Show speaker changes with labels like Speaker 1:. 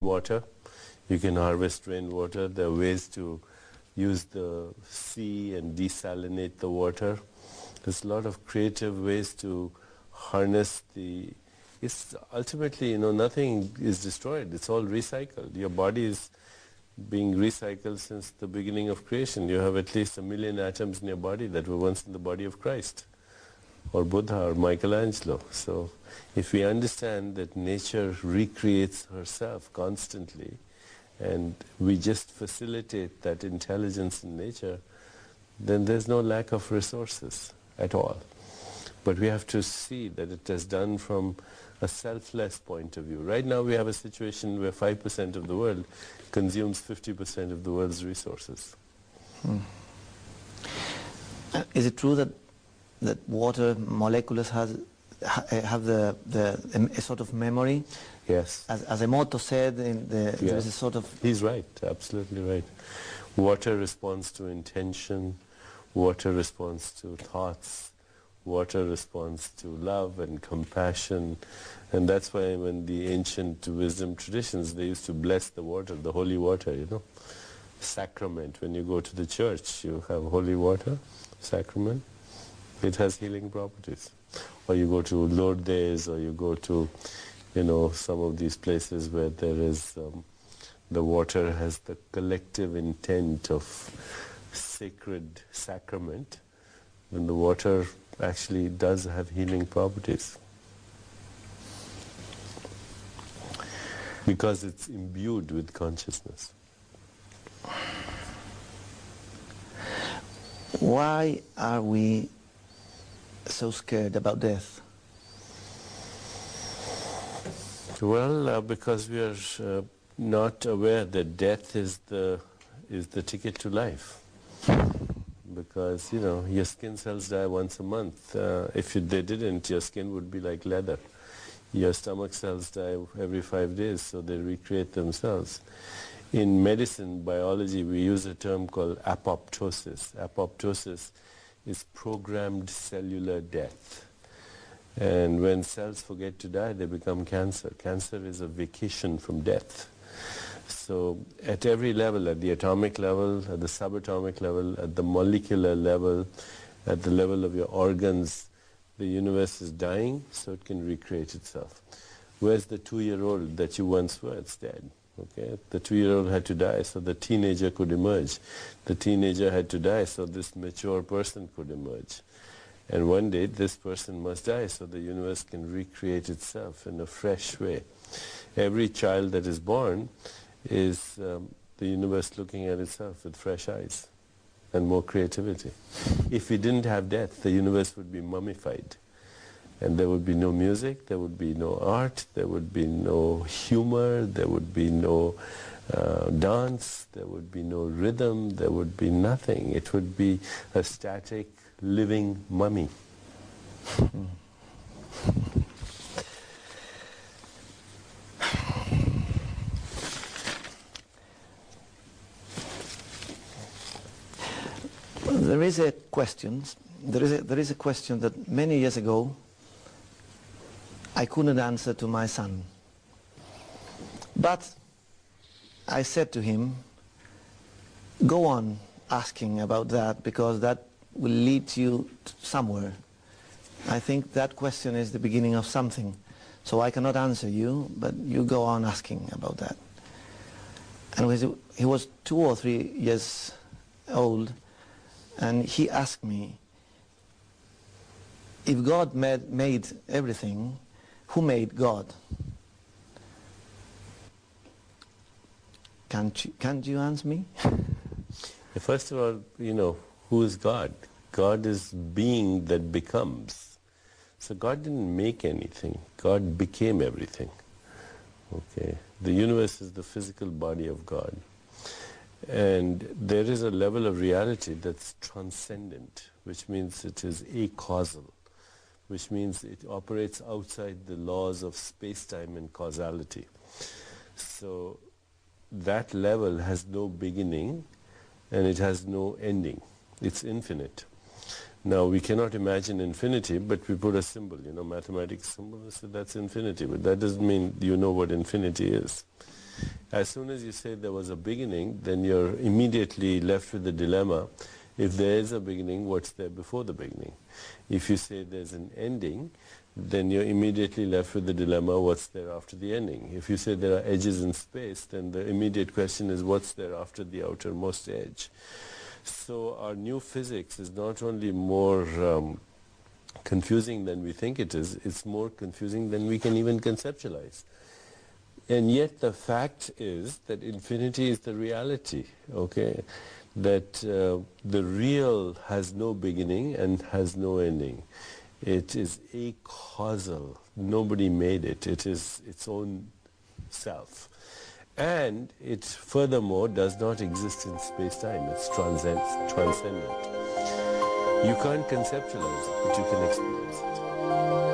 Speaker 1: water. You can harvest rainwater. There are ways to use the sea and desalinate the water. There's a lot of creative ways to harness the... It's ultimately, you know, nothing is destroyed. It's all recycled. Your body is being recycled since the beginning of creation. You have at least 1 million atoms in your body that were once in the body of Christ, or Buddha, or Michelangelo. So if we understand that nature recreates herself constantly, and we just facilitate that intelligence in nature, then there's no lack of resources at all. But we have to see that it is done from a selfless point of view. Right now we have a situation where 5% of the world consumes 50% of the world's resources.
Speaker 2: Is it true that water molecules have a sort of memory?
Speaker 1: Yes.
Speaker 2: As Emoto said, there is a sort of...
Speaker 1: He's right, absolutely right. Water responds to intention, water responds to thoughts, water responds to love and compassion, and that's why when the ancient wisdom traditions, they used to bless the water, the holy water, you know. Sacrament, when you go to the church, you have holy water, sacrament. It has healing properties. Or you go to Lourdes, or you go to, you know, some of these places where there is, the water has the collective intent of sacred sacrament, then the water actually does have healing properties. Because it's imbued with consciousness.
Speaker 2: Why are we so scared about death?
Speaker 1: Well, because we are not aware that death is the ticket to life. Because, you know, your skin cells die once a month. If they didn't, your skin would be like leather. Your stomach cells die every 5 days, so they recreate themselves. In medicine, biology, we use a term called apoptosis. Apoptosis is programmed cellular death. And when cells forget to die, they become cancer. Cancer is a vacation from death. So at every level, at the atomic level, at the subatomic level, at the molecular level, at the level of your organs, the universe is dying so it can recreate itself. Where's the 2-year-old that you once were? It's dead. Okay? The 2-year-old had to die so the teenager could emerge. The teenager had to die so this mature person could emerge. And one day this person must die so the universe can recreate itself in a fresh way. Every child that is born is the universe looking at itself with fresh eyes and more creativity. If we didn't have death, the universe would be mummified. And there would be no music, there would be no art, there would be no humor, there would be no dance, there would be no rhythm, there would be nothing. It would be a static, living mummy.
Speaker 2: There is a question that many years ago I couldn't answer to my son. But I said to him, go on asking about that because that will lead you somewhere. I think that question is the beginning of something. So I cannot answer you, but you go on asking about that. And he was 2 or 3 years old, and he asked me, if God made everything, who made God? Can't you answer me?
Speaker 1: First of all, you know, who is God? God is being that becomes. So God didn't make anything. God became everything. Okay. The universe is the physical body of God. And there is a level of reality that's transcendent, which means it is acausal, which means it operates outside the laws of space-time and causality. So that level has no beginning and it has no ending. It's infinite. Now we cannot imagine infinity, but we put a symbol, you know, mathematics symbol, so that's infinity, but that doesn't mean you know what infinity is. As soon as you say there was a beginning, then you're immediately left with the dilemma. If there is a beginning, what's there before the beginning? If you say there's an ending, then you're immediately left with the dilemma, what's there after the ending? If you say there are edges in space, then the immediate question is, what's there after the outermost edge? So our new physics is not only more confusing than we think it is, it's more confusing than we can even conceptualize. And yet the fact is that infinity is the reality, okay? That the real has no beginning and has no ending. It is acausal. Nobody made it. It is its own self. And it furthermore does not exist in space-time. It's transcendent. You can't conceptualize it, but you can experience it.